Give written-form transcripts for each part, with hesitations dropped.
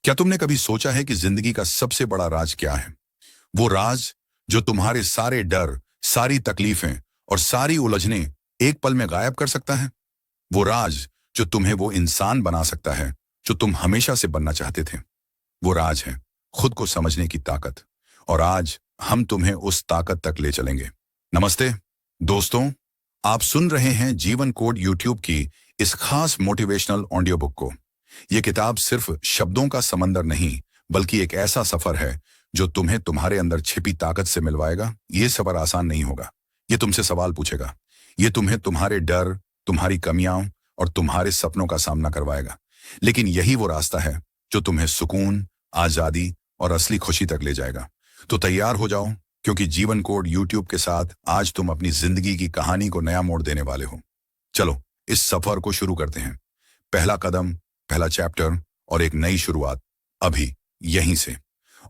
क्या तुमने कभी सोचा है कि जिंदगी का सबसे बड़ा राज क्या है? वो राज जो तुम्हारे सारे डर, सारी तकलीफें और सारी उलझनें एक पल में गायब कर सकता है? वो राज जो तुम्हें वो इंसान बना सकता है जो तुम हमेशा से बनना चाहते थे। वो राज है खुद को समझने की ताकत। और आज हम तुम्हें उस ताकत तक ले चलेंगे। नमस्ते दोस्तों, आप सुन रहे हैं जीवन कोड यूट्यूब की इस खास मोटिवेशनल ऑडियो बुक को। ये किताब सिर्फ शब्दों का समंदर नहीं, बल्कि एक ऐसा सफर है जो तुम्हें तुम्हारे अंदर छिपी ताकत से मिलवाएगा। ये सफर आसान नहीं होगा। ये तुमसे सवाल पूछेगा। ये तुम्हें तुम्हारे डर, तुम्हारी कमियां और तुम्हारे सपनों का सामना करवाएगा। लेकिन यही वो रास्ता है जो तुम्हें सुकून, आजादी और असली खुशी तक ले जाएगा। तो तैयार हो जाओ, क्योंकि जीवन कोड यूट्यूब के साथ आज तुम अपनी जिंदगी की कहानी को नया मोड़ देने वाले हो। चलो इस सफर को शुरू करते हैं। पहला कदम, पहला चैप्टर और एक नई शुरुआत अभी यहीं से।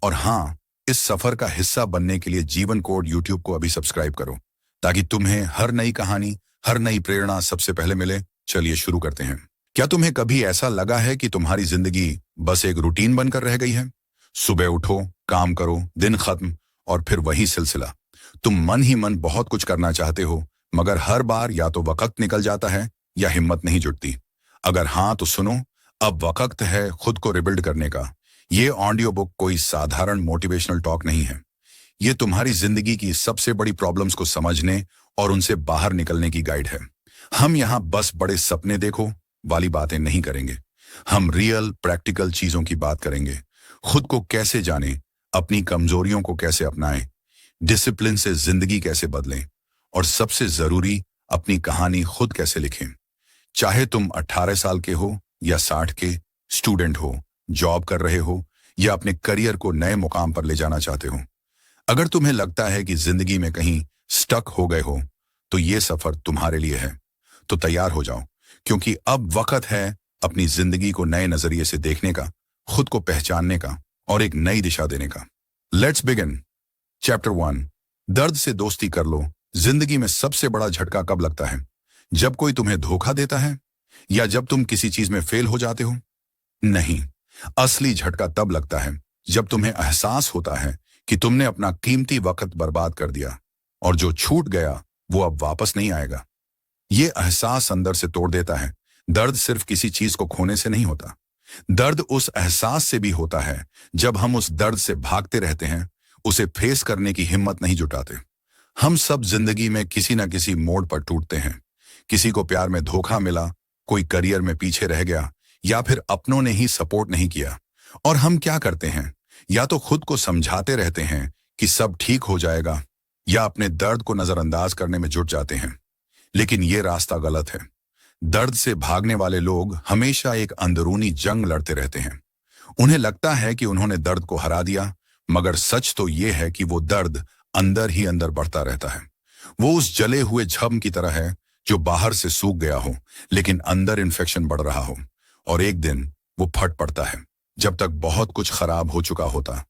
और हाँ, इस सफर का हिस्सा बनने के लिए जीवन कोड यूट्यूब को अभी सब्सक्राइब करो, ताकि तुम्हें हर नई कहानी, हर नई प्रेरणा सबसे पहले मिले। चलिए शुरू करते हैं। क्या तुम्हें कभी ऐसा लगा है कि तुम्हारी जिंदगी बस एक रूटीन बनकर रह गई है? सुबह उठो, काम करो, दिन खत्म और फिर वही सिलसिला। तुम मन ही मन बहुत कुछ करना चाहते हो, मगर हर बार या तो वक्त निकल जाता है या हिम्मत नहीं जुटती। अगर हाँ तो सुनो, अब वक्त है खुद को रिबिल्ड करने का। ये ऑडियो बुक कोई साधारण मोटिवेशनल टॉक नहीं है। ये तुम्हारी जिंदगी की सबसे बड़ी प्रॉब्लम्स को समझने और उनसे बाहर निकलने की गाइड है। हम यहाँ बस बड़े सपने देखो वाली बातें नहीं करेंगे। हम रियल प्रैक्टिकल चीजों की बात करेंगे। खुद को कैसे जाने, अपनी कमजोरियों को कैसे अपनाएं, डिसिप्लिन से जिंदगी कैसे बदलें और सबसे जरूरी, अपनी कहानी खुद कैसे लिखें। चाहे तुम 18 साल के हो या 60 के, स्टूडेंट हो, जॉब कर रहे हो या अपने करियर को नए मुकाम पर ले जाना चाहते हो। अगर तुम्हें लगता है कि जिंदगी में कहीं स्टक हो गए हो, तो ये सफर तुम्हारे लिए है। तो तैयार हो जाओ, क्योंकि अब वक्त है अपनी जिंदगी को नए नजरिए से देखने का, खुद को पहचानने का और एक नई दिशा देने का। Let's begin. चैप्टर 1, दर्द से दोस्ती कर लो। जिंदगी में सबसे बड़ा झटका कब लगता है? जब कोई तुम्हें धोखा देता है या जब तुम किसी चीज में फेल हो जाते हो? नहीं, असली झटका तब लगता है जब तुम्हें एहसास होता है कि तुमने अपना कीमती वक्त बर्बाद कर दिया और जो छूट गया वो अब वापस नहीं आएगा। ये एहसास अंदर से तोड़ देता है। दर्द सिर्फ किसी चीज को खोने से नहीं होता। दर्द उस एहसास से भी होता है जब हम उस दर्द से भागते रहते हैं, उसे फेस करने की हिम्मत नहीं जुटाते। हम सब जिंदगी में किसी न किसी मोड़ पर टूटते हैं। किसी को प्यार में धोखा मिला, कोई करियर में पीछे रह गया या फिर अपनों ने ही सपोर्ट नहीं किया। और हम क्या करते हैं? या तो खुद को समझाते रहते हैं कि सब ठीक हो जाएगा, या अपने दर्द को नजरअंदाज करने में जुट जाते हैं। लेकिन ये रास्ता गलत है। दर्द से भागने वाले लोग हमेशा एक अंदरूनी जंग लड़ते रहते हैं। उन्हें लगता है कि उन्होंने दर्द को हरा दिया, मगर सच तो ये है कि वो दर्द अंदर ही अंदर बढ़ता रहता है। वो उस जले हुए झम की तरह है जो बाहर से सूख गया हो, लेकिन अंदर इन्फेक्शन बढ़ रहा हो। और एक दिन वो फट पड़ता है, जब तक बहुत कुछ खराब हो चुका होता।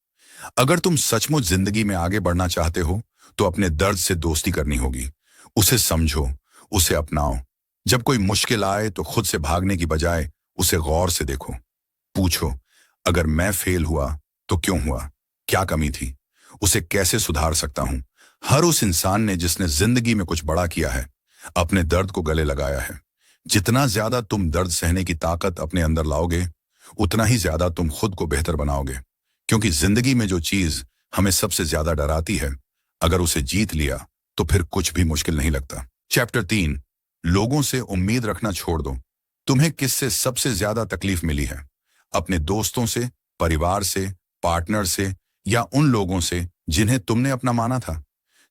अगर तुम सचमुच जिंदगी में आगे बढ़ना चाहते हो, तो अपने दर्द से दोस्ती करनी होगी। उसे समझो, उसे अपनाओ। जब कोई मुश्किल आए तो खुद से भागने की बजाय उसे गौर से देखो। पूछो, अगर मैं फेल हुआ तो क्यों हुआ? क्या कमी थी? उसे कैसे सुधार सकता हूं? हर उस इंसान ने जिसने जिंदगी में कुछ बड़ा किया है, अपने दर्द को गले लगाया है। जितना ज्यादा तुम दर्द सहने की ताकत अपने अंदर लाओगे, उतना ही ज्यादा तुम खुद को बेहतर बनाओगे। क्योंकि जिंदगी में जो चीज हमें सबसे ज्यादा डराती है, अगर उसे जीत लिया तो फिर कुछ भी मुश्किल नहीं लगता। चैप्टर 3, लोगों से उम्मीद रखना छोड़ दो। तुम्हें किससे सबसे ज्यादा तकलीफ मिली है? अपने दोस्तों से, परिवार से, पार्टनर से, या उन लोगों से जिन्हें तुमने अपना माना था?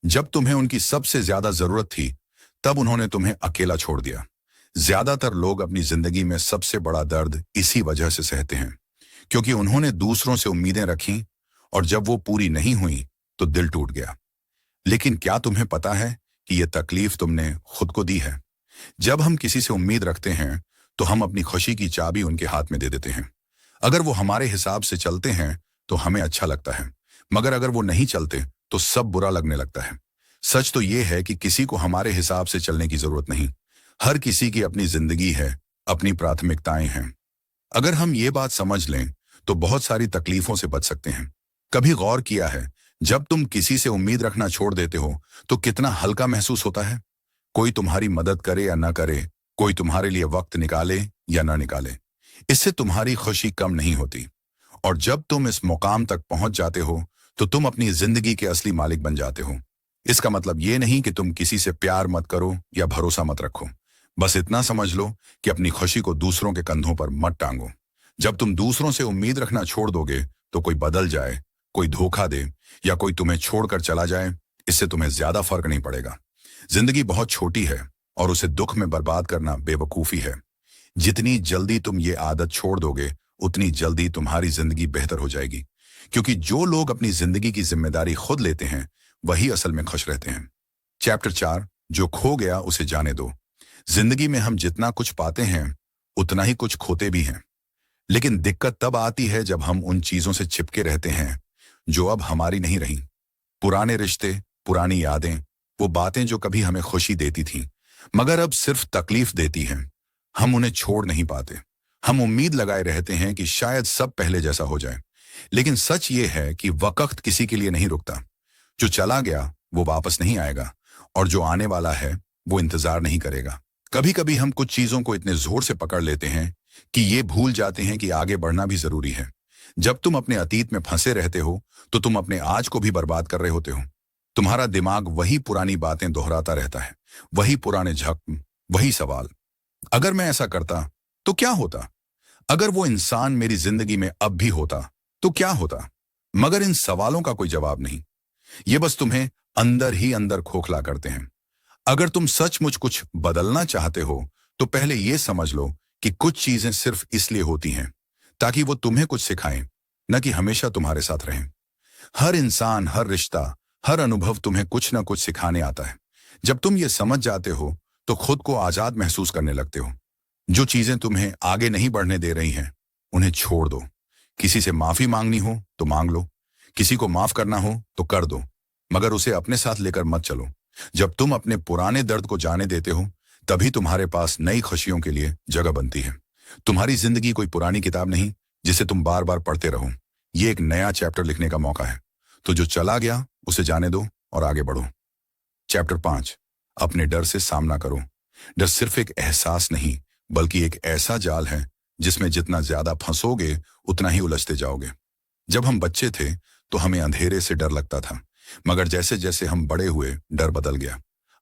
जब तुम्हें उनकी सबसे ज्यादा जरूरत थी, तब उन्होंने तुम्हें अकेला छोड़ दिया। ज्यादातर लोग अपनी जिंदगी में सबसे बड़ा दर्द इसी वजह से सहते हैं, क्योंकि उन्होंने दूसरों से उम्मीदें रखी और जब वो पूरी नहीं हुई तो दिल टूट गया। लेकिन क्या तुम्हें पता है कि यह तकलीफ तुमने खुद को दी है? जब हम किसी से उम्मीद रखते हैं तो हम अपनी खुशी की चाबी उनके हाथ में दे देते हैं। अगर वो हमारे हिसाब से चलते हैं तो हमें अच्छा लगता है, मगर अगर वो नहीं चलते तो सब बुरा लगने लगता है। सच तो ये है कि किसी को हमारे हिसाब से चलने की जरूरत नहीं। हर किसी की अपनी जिंदगी है, अपनी प्राथमिकताएं हैं। अगर हम ये बात समझ लें तो बहुत सारी तकलीफों से बच सकते हैं। कभी गौर किया है, जब तुम किसी से उम्मीद रखना छोड़ देते हो तो कितना हल्का महसूस होता है? कोई तुम्हारी मदद करे या ना करे, कोई तुम्हारे लिए वक्त निकाले या ना निकाले, इससे तुम्हारी खुशी कम नहीं होती। और जब तुम इस मुकाम तक पहुंच जाते हो तो तुम अपनी जिंदगी के असली मालिक बन जाते हो। इसका मतलब ये नहीं कि तुम किसी से प्यार मत करो या भरोसा मत रखो। बस इतना समझ लो कि अपनी खुशी को दूसरों के कंधों पर मत टांगो। जब तुम दूसरों से उम्मीद रखना छोड़ दोगे तो कोई बदल जाए, कोई धोखा दे या कोई तुम्हें छोड़कर चला जाए, इससे तुम्हें ज्यादा फर्क नहीं पड़ेगा। जिंदगी बहुत छोटी है और उसे दुख में बर्बाद करना बेवकूफी है। जितनी जल्दी तुम ये आदत छोड़ दोगे उतनी जल्दी तुम्हारी जिंदगी बेहतर हो जाएगी, क्योंकि जो लोग अपनी जिंदगी की जिम्मेदारी खुद लेते हैं वही असल में खुश रहते हैं। चैप्टर 4, जो खो गया उसे जाने दो। जिंदगी में हम जितना कुछ पाते हैं उतना ही कुछ खोते भी हैं, लेकिन दिक्कत तब आती है जब हम उन चीजों से चिपके रहते हैं जो अब हमारी नहीं रही। पुराने रिश्ते, पुरानी यादें, वो बातें जो कभी हमें खुशी देती थीं मगर अब सिर्फ तकलीफ देती हैं, हम उन्हें छोड़ नहीं पाते। हम उम्मीद लगाए रहते हैं कि शायद सब पहले जैसा हो जाए, लेकिन सच ये है कि वक्त किसी के लिए नहीं रुकता। जो चला गया वो वापस नहीं आएगा और जो आने वाला है वो इंतजार नहीं करेगा। कभी कभी हम कुछ चीजों को इतने जोर से पकड़ लेते हैं कि ये भूल जाते हैं कि आगे बढ़ना भी जरूरी है। जब तुम अपने अतीत में फंसे रहते हो तो तुम अपने आज को भी बर्बाद कर रहे होते हो। तुम्हारा दिमाग वही पुरानी बातें दोहराता रहता है, वही पुराने झक, वही सवाल। अगर मैं ऐसा करता तो क्या होता? अगर वो इंसान मेरी जिंदगी में अब भी होता तो क्या होता? मगर इन सवालों का कोई जवाब नहीं। ये बस तुम्हें अंदर ही अंदर खोखला करते हैं। अगर तुम सचमुच कुछ बदलना चाहते हो तो पहले ये समझ लो कि कुछ चीजें सिर्फ इसलिए होती हैं ताकि वो तुम्हें कुछ सिखाएं, न कि हमेशा तुम्हारे साथ रहें। हर इंसान, हर रिश्ता, हर अनुभव तुम्हें कुछ ना कुछ सिखाने आता है। जब तुम ये समझ जाते हो तो खुद को आजाद महसूस करने लगते हो। जो चीजें तुम्हें आगे नहीं बढ़ने दे रही हैं उन्हें छोड़ दो। किसी से माफी मांगनी हो तो मांग लो, किसी को माफ करना हो तो कर दो, मगर उसे अपने साथ लेकर मत चलो। जब तुम अपने पुराने दर्द को जाने देते हो तभी तुम्हारे पास नई खुशियों के लिए जगह बनती है। तुम्हारी जिंदगी कोई पुरानी किताब नहीं जिसे तुम बार बार पढ़ते रहो। ये एक नया चैप्टर लिखने का मौका है। तो जो चला गया उसे जाने दो और आगे बढ़ो। चैप्टर 5, अपने डर से सामना करो। डर सिर्फ एक एहसास नहीं बल्कि एक ऐसा जाल है जिसमें जितना ज्यादा फंसोगे उतना ही उलझते जाओगे। जब हम बच्चे थे तो हमें अंधेरे से डर लगता था, मगर जैसे जैसे हम बड़े हुए डर बदल गया।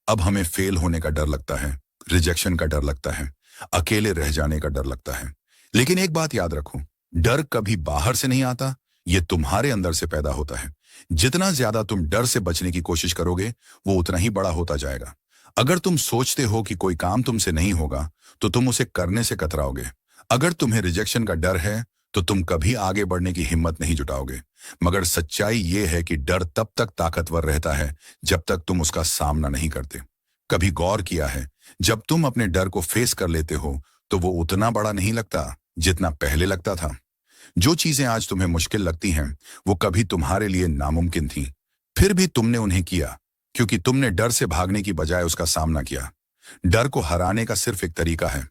अब हमें फेल होने का डर लगता है, रिजेक्शन का डर लगता है, अकेले रह जाने का डर लगता है। लेकिन एक बात याद रखो, डर कभी बाहर से नहीं आता, ये तुम्हारे अंदर से पैदा होता है। जितना ज्यादा तुम डर से बचने की कोशिश करोगे वो उतना ही बड़ा होता जाएगा। अगर तुम सोचते हो कि कोई काम तुमसे नहीं होगा तो तुम उसे करने से कतराओगे। अगर तुम्हें रिजेक्शन का डर है तो तुम कभी आगे बढ़ने की हिम्मत नहीं जुटाओगे। मगर सच्चाई ये है कि डर तब तक ताकतवर रहता है जब तक तुम उसका सामना नहीं करते। कभी गौर किया है, जब तुम अपने डर को फेस कर लेते हो तो वो उतना बड़ा नहीं लगता जितना पहले लगता था। जो चीजें आज तुम्हें मुश्किल लगती हैं वो कभी तुम्हारे लिए नामुमकिन थी, फिर भी तुमने उन्हें किया क्योंकि तुमने डर से भागने की बजाय उसका सामना किया। डर को हराने का सिर्फ एक तरीका है,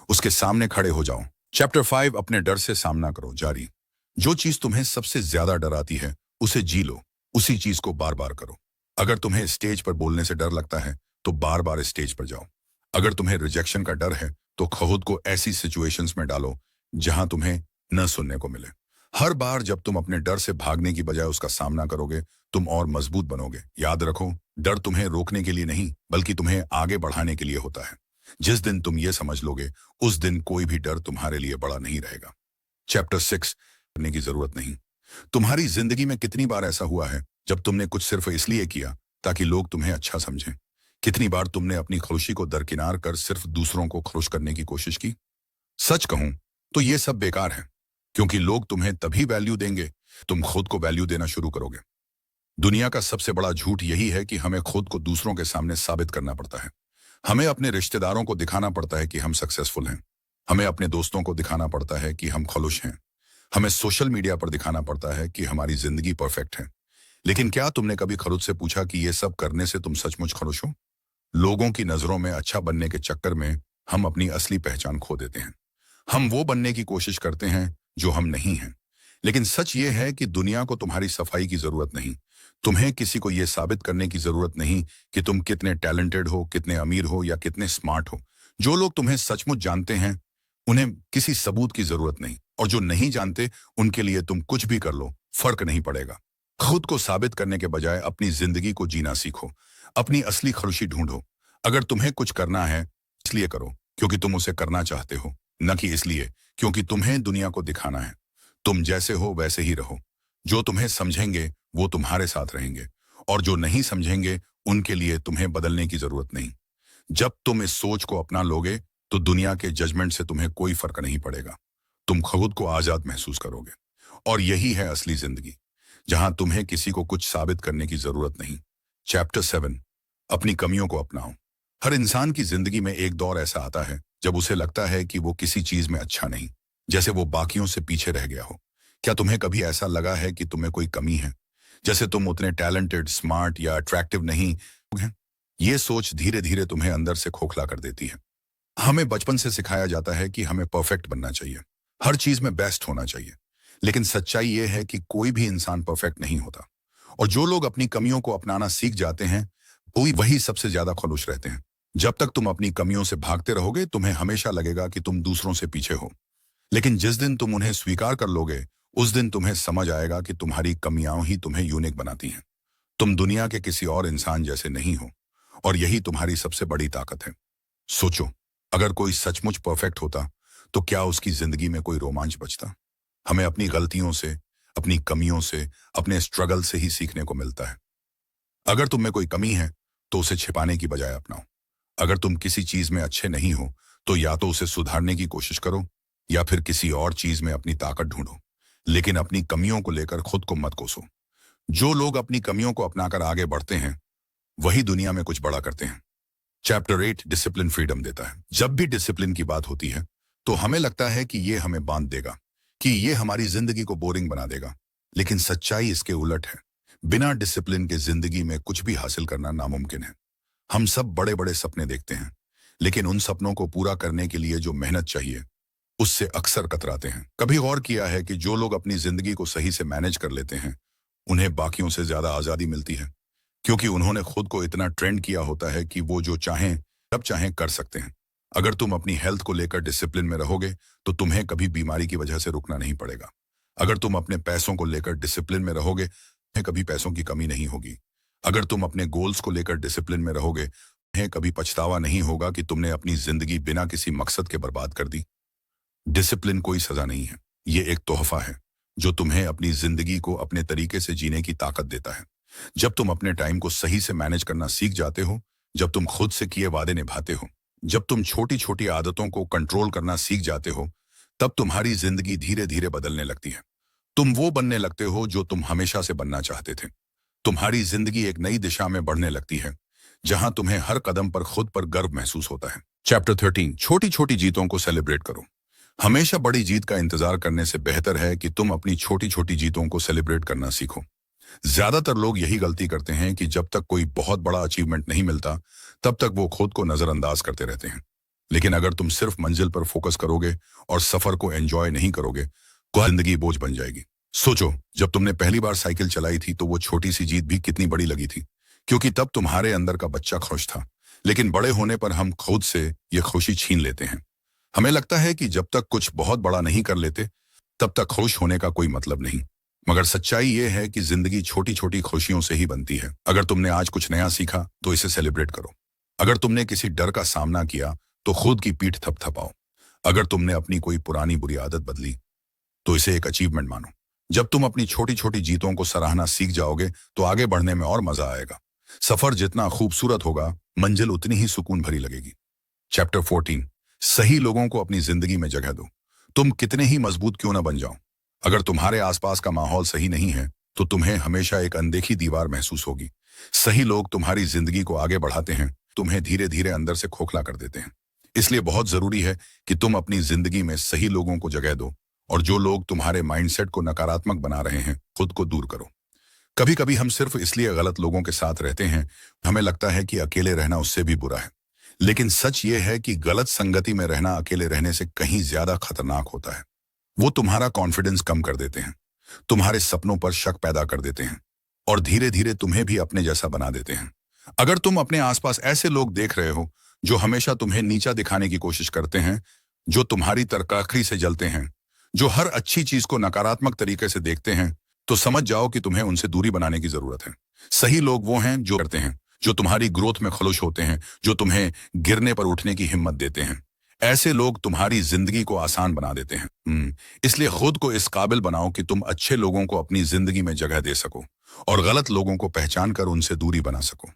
उसके सामने खड़े हो जाओ। चैप्टर 5, अपने डर से सामना करो जारी। जो चीज तुम्हें सबसे ज्यादा डराती है उसे जी लो, उसी चीज को बार बार करो। अगर तुम्हें स्टेज पर बोलने से डर लगता है तो बार बार स्टेज पर जाओ। अगर तुम्हें रिजेक्शन का डर है तो खुद को ऐसी सिचुएशंस में डालो जहां तुम्हें न सुनने को मिले। हर बार जब तुम अपने डर से भागने की बजाय उसका सामना करोगे तुम और मजबूत बनोगे। याद रखो, डर तुम्हें रोकने के लिए नहीं बल्कि तुम्हें आगे बढ़ाने के लिए होता है। जिस दिन तुम ये समझ लोगे उस दिन कोई भी डर तुम्हारे लिए बड़ा नहीं रहेगा। चैप्टर 6, करने की जरूरत नहीं। तुम्हारी जिंदगी में कितनी बार ऐसा हुआ है जब तुमने कुछ सिर्फ इसलिए किया ताकि लोग तुम्हें अच्छा समझें? कितनी बार तुमने अपनी खुशी को दरकिनार कर सिर्फ दूसरों को खुश करने की कोशिश की? सच कहूं तो ये सब बेकार है, क्योंकि लोग तुम्हें तभी वैल्यू देंगे तुम खुद को वैल्यू देना शुरू करोगे। दुनिया का सबसे बड़ा झूठ यही है कि हमें खुद को दूसरों के सामने साबित करना पड़ता है। हमें अपने रिश्तेदारों को दिखाना पड़ता है कि हम सक्सेसफुल हैं, हमें अपने दोस्तों को दिखाना पड़ता है कि हम खुश हैं, हमें सोशल मीडिया पर दिखाना पड़ता है कि हमारी जिंदगी परफेक्ट है। लेकिन क्या तुमने कभी खुद से पूछा कि ये सब करने से तुम सचमुच खुश हो? लोगों की नजरों में अच्छा बनने के चक्कर में हम अपनी असली पहचान खो देते हैं। हम वो बनने की कोशिश करते हैं जो हम नहीं हैं। लेकिन सच ये है कि दुनिया को तुम्हारी सफाई की जरूरत नहीं। तुम्हें किसी को यह साबित करने की जरूरत नहीं कि तुम कितने टैलेंटेड हो, कितने अमीर हो या कितने स्मार्ट हो। जो लोग तुम्हें सचमुच जानते हैं उन्हें किसी सबूत की जरूरत नहीं, और जो नहीं जानते उनके लिए तुम कुछ भी कर लो, फर्क नहीं पड़ेगा। खुद को साबित करने के बजाय अपनी जिंदगी को जीना सीखो। अपनी असली खुशी ढूंढो। अगर तुम्हें कुछ करना है, इसलिए करो क्योंकि तुम उसे करना चाहते हो, न कि इसलिए क्योंकि तुम्हें दुनिया को दिखाना है। तुम जैसे हो वैसे ही रहो। जो तुम्हें समझेंगे वो तुम्हारे साथ रहेंगे, और जो नहीं समझेंगे उनके लिए तुम्हें बदलने की जरूरत नहीं। जब तुम इस सोच को अपना लोगे तो दुनिया के जजमेंट से तुम्हें कोई फर्क नहीं पड़ेगा। तुम खुद को आजाद महसूस करोगे, और यही है असली जिंदगी, जहां तुम्हें किसी को कुछ साबित करने की जरूरत नहीं। चैप्टर 7, अपनी कमियों को अपनाओ। हर इंसान की जिंदगी में एक दौर ऐसा आता है जब उसे लगता है कि वो किसी चीज में अच्छा नहीं, जैसे वो बाकियों से पीछे रह गया हो। क्या तुम्हें कभी ऐसा लगा है कि तुम्हें कोई कमी है, जैसे तुम उतने टैलेंटेड, स्मार्ट या अट्रैक्टिव नहीं हैं? ये सोच धीरे धीरे तुम्हें अंदर से खोखला कर देती है। हमें बचपन से सिखाया जाता है कि हमें परफेक्ट बनना चाहिए, हर चीज में बेस्ट होना चाहिए। लेकिन सच्चाई ये है कि कोई भी इंसान परफेक्ट नहीं होता, और जो लोग अपनी कमियों को अपनाना सीख जाते हैं वही सबसे ज्यादा खुश रहते हैं। जब तक तुम अपनी कमियों से भागते रहोगे तुम्हें हमेशा लगेगा कि तुम दूसरों से पीछे हो। लेकिन जिस दिन तुम उन्हें स्वीकार कर लोगे उस दिन तुम्हें समझ आएगा कि तुम्हारी कमियां ही तुम्हें यूनिक बनाती हैं। तुम दुनिया के किसी और इंसान जैसे नहीं हो, और यही तुम्हारी सबसे बड़ी ताकत है। सोचो, अगर कोई सचमुच परफेक्ट होता तो क्या उसकी जिंदगी में कोई रोमांच बचता? हमें अपनी गलतियों से, अपनी कमियों से, अपने स्ट्रगल से ही सीखने को मिलता है। अगर तुम में कोई कमी है तो उसे छिपाने की बजाय अपनाओ। अगर तुम किसी चीज में अच्छे नहीं हो तो या तो उसे सुधारने की कोशिश करो या फिर किसी और चीज में अपनी ताकत ढूंढो, लेकिन अपनी कमियों को लेकर खुद को मत कोसो। जो लोग अपनी कमियों को अपनाकर आगे बढ़ते हैं वही दुनिया में कुछ बड़ा करते हैं। चैप्टर 8, डिसिप्लिन फ्रीडम देता है। जब भी डिसिप्लिन की बात होती है तो हमें लगता है कि ये हमें बांध देगा, कि ये हमारी जिंदगी को बोरिंग बना देगा। लेकिन सच्चाई इसके उलट है। बिना डिसिप्लिन के जिंदगी में कुछ भी हासिल करना नामुमकिन है। हम सब बड़े बड़े सपने देखते हैं, लेकिन उन सपनों को पूरा करने के लिए जो मेहनत चाहिए उससे अक्सर कतराते हैं। कभी गौर किया है कि जो लोग अपनी जिंदगी को सही से मैनेज कर लेते हैं उन्हें बाकियों से ज्यादा आजादी मिलती है, क्योंकि उन्होंने खुद को इतना ट्रेंड किया होता है कि वो जो चाहें जब चाहें कर सकते हैं। अगर तुम अपनी हेल्थ को लेकर डिसिप्लिन में रहोगे तो तुम्हें कभी बीमारी की वजह से रुकना नहीं पड़ेगा। अगर तुम अपने पैसों को लेकर डिसिप्लिन में रहोगे तुम्हें कभी पैसों की कमी नहीं होगी। अगर तुम अपने गोल्स को लेकर डिसिप्लिन में रहोगे तुम्हें कभी पछतावा नहीं होगा कि तुमने अपनी जिंदगी बिना किसी मकसद के बर्बाद कर दी। डिसिप्लिन कोई सजा नहीं है, ये एक तोहफा है जो तुम्हें अपनी जिंदगी को अपने तरीके से जीने की ताकत देता है। जब तुम अपने टाइम को सही से मैनेज करना सीख जाते हो, जब तुम खुद से किए वादे निभाते हो, जब तुम छोटी छोटी आदतों को कंट्रोल करना सीख जाते हो, तब तुम्हारी जिंदगी धीरे धीरे बदलने लगती है। तुम वो बनने लगते हो जो तुम हमेशा से बनना चाहते थे। तुम्हारी जिंदगी एक नई दिशा में बढ़ने लगती है, जहां तुम्हें हर कदम पर खुद पर गर्व महसूस होता है। चैप्टर 13, छोटी छोटी जीतों को सेलिब्रेट करो। हमेशा बड़ी जीत का इंतजार करने से बेहतर है कि तुम अपनी छोटी छोटी जीतों को सेलिब्रेट करना सीखो। ज्यादातर लोग यही गलती करते हैं कि जब तक कोई बहुत बड़ा अचीवमेंट नहीं मिलता तब तक वो खुद को नजरअंदाज करते रहते हैं। लेकिन अगर तुम सिर्फ मंजिल पर फोकस करोगे और सफर को एंजॉय नहीं करोगे तो जिंदगी बोझ बन जाएगी। सोचो, जब तुमने पहली बार साइकिल चलाई थी तो वो छोटी सी जीत भी कितनी बड़ी लगी थी, क्योंकि तब तुम्हारे अंदर का बच्चा खुश था। लेकिन बड़े होने पर हम खुद से ये खुशी छीन लेते हैं। हमें लगता है कि जब तक कुछ बहुत बड़ा नहीं कर लेते तब तक खुश होने का कोई मतलब नहीं। मगर सच्चाई ये है कि जिंदगी छोटी छोटी खुशियों से ही बनती है। अगर तुमने आज कुछ नया सीखा तो इसे सेलिब्रेट करो। अगर तुमने किसी डर का सामना किया तो खुद की पीठ थपथपाओ। अगर तुमने अपनी कोई पुरानी बुरी आदत बदली तो इसे एक अचीवमेंट मानो। जब तुम अपनी छोटी छोटी जीतों को सराहना सीख जाओगे तो आगे बढ़ने में और मजा आएगा। सफर जितना खूबसूरत होगा मंजिल उतनी ही सुकून भरी लगेगी। चैप्टर 14, सही लोगों को अपनी जिंदगी में जगह दो। तुम कितने ही मजबूत क्यों ना बन जाओ, अगर तुम्हारे आसपास का माहौल सही नहीं है तो तुम्हें हमेशा एक अनदेखी दीवार महसूस होगी। सही लोग तुम्हारी जिंदगी को आगे बढ़ाते हैं, तुम्हें धीरे धीरे अंदर से खोखला कर देते हैं। इसलिए बहुत जरूरी है कि तुम अपनी जिंदगी में सही लोगों को जगह दो, और जो लोग तुम्हारे माइंडसेट को नकारात्मक बना रहे हैं खुद को दूर करो। कभी कभी हम सिर्फ इसलिए गलत लोगों के साथ रहते हैं, हमें लगता है कि अकेले रहना उससे भी बुरा है। लेकिन सच ये है कि गलत संगति में रहना अकेले रहने से कहीं ज्यादा खतरनाक होता है। वो तुम्हारा कॉन्फिडेंस कम कर देते हैं, तुम्हारे सपनों पर शक पैदा कर देते हैं और धीरे धीरे तुम्हें भी अपने जैसा बना देते हैं। अगर तुम अपने आसपास ऐसे लोग देख रहे हो जो हमेशा तुम्हें नीचा दिखाने की कोशिश करते हैं, जो तुम्हारी तरक्की से जलते हैं, जो हर अच्छी चीज को नकारात्मक तरीके से देखते हैं, तो समझ जाओ कि तुम्हें उनसे दूरी बनाने की जरूरत है। सही लोग वो हैं जो करते हैं, जो तुम्हारी ग्रोथ में खुश होते हैं, जो तुम्हें गिरने पर उठने की हिम्मत देते हैं। ऐसे लोग तुम्हारी जिंदगी को आसान बना देते हैं। इसलिए खुद को इस काबिल बनाओ कि तुम अच्छे लोगों को अपनी जिंदगी में जगह दे सको और गलत लोगों को पहचान कर उनसे दूरी बना सको।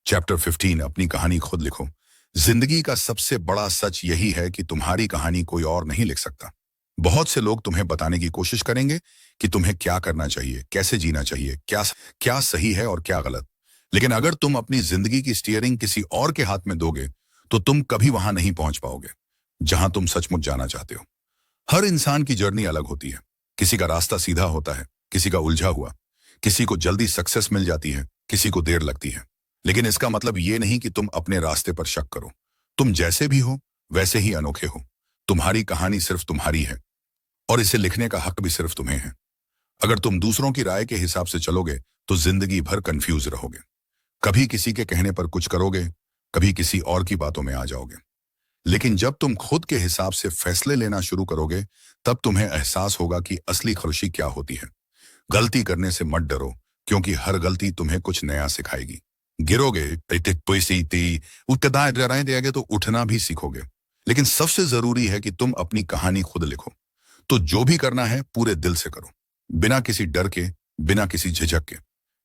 चैप्टर 15, अपनी कहानी खुद लिखो। जिंदगी का सबसे बड़ा सच यही है कि तुम्हारी कहानी कोई और नहीं लिख सकता। बहुत से लोग तुम्हें बताने की कोशिश करेंगे कि तुम्हें क्या करना चाहिए, कैसे जीना चाहिए, क्या सही है और क्या गलत। लेकिन अगर तुम अपनी जिंदगी की स्टीयरिंग किसी और के हाथ में दोगे तो तुम कभी वहां नहीं पहुंच पाओगे जहां तुम सचमुच जाना चाहते हो। हर इंसान की जर्नी अलग होती है। किसी का रास्ता सीधा होता है, किसी का उलझा हुआ, किसी को जल्दी सक्सेस मिल जाती है, किसी को देर लगती है। लेकिन इसका मतलब ये नहीं कि तुम अपने रास्ते पर शक करो। तुम जैसे भी हो वैसे ही अनोखे हो। तुम्हारी कहानी सिर्फ तुम्हारी है और इसे लिखने का हक भी सिर्फ तुम्हें है। अगर तुम दूसरों की राय के हिसाब से चलोगे तो जिंदगी भर कंफ्यूज रहोगे। कभी किसी के कहने पर कुछ करोगे, कभी किसी और की बातों में आ जाओगे। लेकिन जब तुम खुद के हिसाब से फैसले लेना शुरू करोगे तब तुम्हें एहसास होगा कि असली खुशी क्या होती है। गलती करने से मत डरो, क्योंकि हर गलती तुम्हें कुछ नया सिखाएगी। गिरोगे देगे तो उठना भी सीखोगे। लेकिन सबसे जरूरी है कि तुम अपनी कहानी खुद लिखो। तो जो भी करना है पूरे दिल से करो, बिना किसी डर के, बिना किसी झिझक के,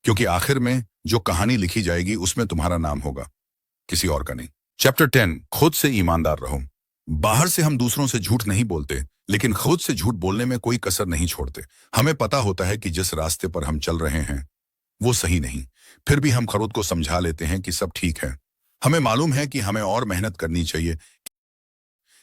क्योंकि आखिर में जो कहानी लिखी जाएगी उसमें तुम्हारा नाम होगा, किसी और का नहीं। चैप्टर 10, खुद से ईमानदार रहो। बाहर से हम दूसरों से झूठ नहीं बोलते, लेकिन खुद से झूठ बोलने में कोई कसर नहीं छोड़ते। हमें पता होता है कि जिस रास्ते पर हम चल रहे हैं वो सही नहीं, फिर भी हम खुद को समझा लेते हैं कि सब ठीक है। हमें मालूम है कि हमें और मेहनत करनी चाहिए,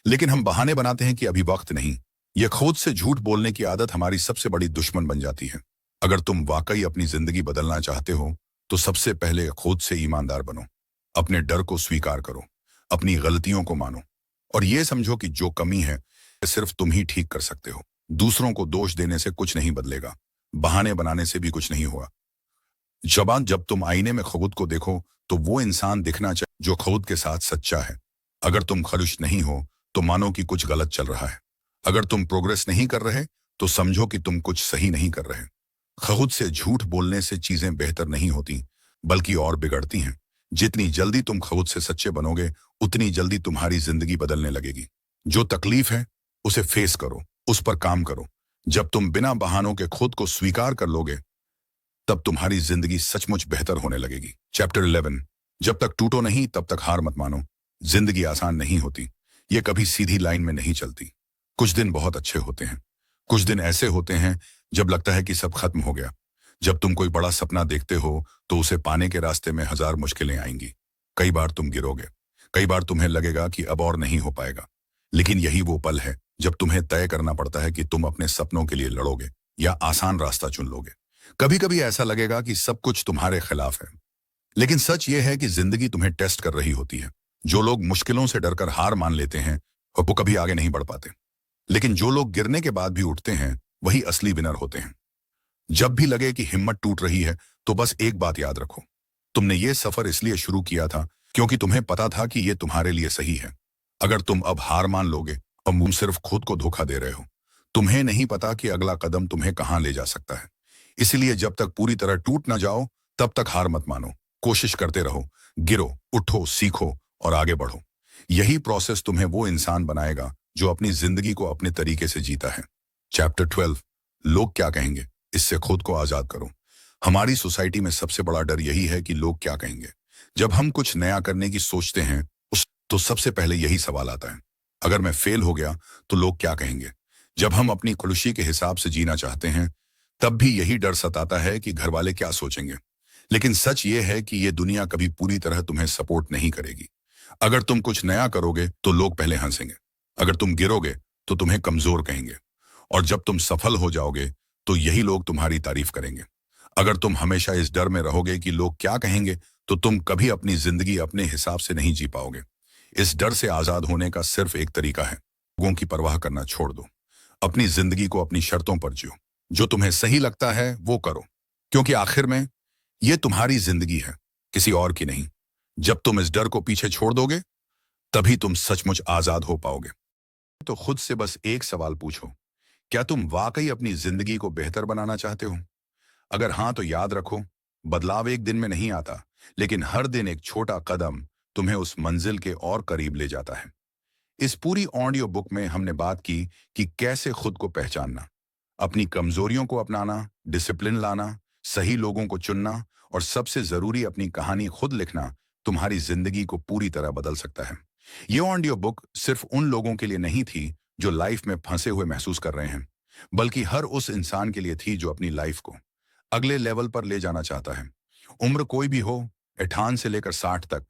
लेकिन हम बहाने बनाते हैं कि अभी वक्त नहीं। यह खुद से झूठ बोलने की आदत हमारी सबसे बड़ी दुश्मन बन जाती है। अगर तुम वाकई अपनी जिंदगी बदलना चाहते हो तो सबसे पहले खुद से ईमानदार बनो। अपने डर को स्वीकार करो, अपनी गलतियों को मानो और यह समझो कि जो कमी है सिर्फ तुम ही ठीक कर सकते हो। दूसरों को दोष देने से कुछ नहीं बदलेगा, बहाने बनाने से भी कुछ नहीं होगा। जब तुम आईने में खुद को देखो तो वो इंसान दिखना चाहिए जो खुद के साथ सच्चा है। अगर तुम खुश नहीं हो तो मानो कि कुछ गलत चल रहा है। अगर तुम प्रोग्रेस नहीं कर रहे तो समझो कि तुम कुछ सही नहीं कर रहे। खुद से झूठ बोलने से चीजें बेहतर नहीं होती, बल्कि और बिगड़ती हैं। जितनी जल्दी तुम खुद से सच्चे बनोगे उतनी जल्दी तुम्हारी जिंदगी बदलने लगेगी। जो तकलीफ है उसे फेस करो, उस पर काम करो। जब तुम बिना बहानों के खुद को स्वीकार कर लोगे तब तुम्हारी जिंदगी सचमुच बेहतर होने लगेगी। चैप्टर 11, जब तक टूटो नहीं तब तक हार मत मानो। जिंदगी आसान नहीं होती, ये कभी सीधी लाइन में नहीं चलती। कुछ दिन बहुत अच्छे होते हैं, कुछ दिन ऐसे होते हैं जब लगता है कि सब खत्म हो गया। जब तुम कोई बड़ा सपना देखते हो तो उसे पाने के रास्ते में हजार मुश्किलें आएंगी। कई बार तुम गिरोगे, कई बार तुम्हें लगेगा कि अब और नहीं हो पाएगा। लेकिन यही वो पल है जब तुम्हें तय करना पड़ता है कि तुम अपने सपनों के लिए लड़ोगे या आसान रास्ता चुन लोगे। कभी कभी ऐसा लगेगा कि सब कुछ तुम्हारे खिलाफ है, लेकिन सच ये है कि जिंदगी तुम्हें टेस्ट कर रही होती है। जो लोग मुश्किलों से डरकर हार मान लेते हैं वो कभी आगे नहीं बढ़ पाते, लेकिन जो लोग गिरने के बाद भी उठते हैं वही असली विनर होते हैं। जब भी लगे कि हिम्मत टूट रही है तो बस एक बात याद रखो, तुमने ये सफर इसलिए शुरू किया था क्योंकि तुम्हें पता था कि ये तुम्हारे लिए सही है। अगर तुम अब हार मान लोगे तो तुम सिर्फ खुद को धोखा दे रहे हो। तुम्हें नहीं पता कि अगला कदम तुम्हें कहां ले जा सकता है। इसलिए जब तक पूरी तरह टूट ना जाओ तब तक हार मत मानो। कोशिश करते रहो, गिरो, उठो, सीखो और आगे बढ़ो। यही प्रोसेस तुम्हें वो इंसान बनाएगा जो अपनी जिंदगी को अपने तरीके से जीता है। चैप्टर 12, लोग क्या कहेंगे, इससे खुद को आजाद करो। हमारी सोसाइटी में सबसे बड़ा डर यही है कि लोग क्या कहेंगे। जब हम कुछ नया करने की सोचते हैं तो सबसे पहले यही सवाल आता है, अगर मैं फेल हो गया तो लोग क्या कहेंगे। जब हम अपनी खुशी के हिसाब से जीना चाहते हैं तब भी यही डर सताता है कि घर वाले क्या सोचेंगे। लेकिन सच ये है कि ये दुनिया कभी पूरी तरह तुम्हें सपोर्ट नहीं करेगी। अगर तुम कुछ नया करोगे तो लोग पहले हंसेंगे, अगर तुम गिरोगे तो तुम्हें कमजोर कहेंगे, और जब तुम सफल हो जाओगे तो यही लोग तुम्हारी तारीफ करेंगे। अगर तुम हमेशा इस डर में रहोगे कि लोग क्या कहेंगे तो तुम कभी अपनी जिंदगी अपने हिसाब से नहीं जी पाओगे। इस डर से आजाद होने का सिर्फ एक तरीका है, लोगों की परवाह करना छोड़ दो। अपनी जिंदगी को अपनी शर्तों पर जियो। जो तुम्हें सही लगता है वो करो, क्योंकि आखिर में ये तुम्हारी जिंदगी है, किसी और की नहीं। जब तुम इस डर को पीछे छोड़ दोगे, तभी तुम सचमुच आजाद हो पाओगे। तो खुद से बस एक सवाल पूछो, क्या तुम वाकई अपनी जिंदगी को बेहतर बनाना चाहते हो? अगर हाँ, तो याद रखो, बदलाव एक दिन में नहीं आता, लेकिन हर दिन एक छोटा कदम तुम्हें उस मंजिल के और करीब ले जाता है। इस पूरी ऑडियो बुक में हमने बात की कि कैसे खुद को पहचानना, अपनी कमजोरियों को अपनाना, डिसिप्लिन लाना, सही लोगों को चुनना और सबसे जरूरी अपनी कहानी खुद लिखना तुम्हारी जिंदगी को पूरी तरह बदल सकता है। ये ऑडियो बुक सिर्फ उन लोगों के लिए नहीं थी जो लाइफ में फंसे हुए महसूस कर रहे हैं, बल्कि हर उस इंसान के लिए थी जो अपनी लाइफ को अगले लेवल पर ले जाना चाहता है। उम्र कोई भी हो, 58 से लेकर 60 तक,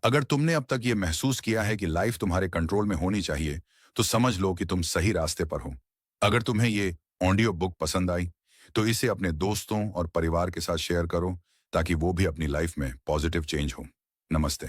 अगर तुमने अब तक ये महसूस किया है कि लाइफ तुम्हारे कंट्रोल में होनी चाहिए, तो समझ लो कि तुम सही रास्ते पर हो। अगर तुम्हें ये ऑडियो बुक पसंद आई, तो इसे अपने दोस्तों और परिवार के साथ शेयर करो, ताकि वो भी अपनी लाइफ में पॉजिटिव चेंज हो। नमस्ते।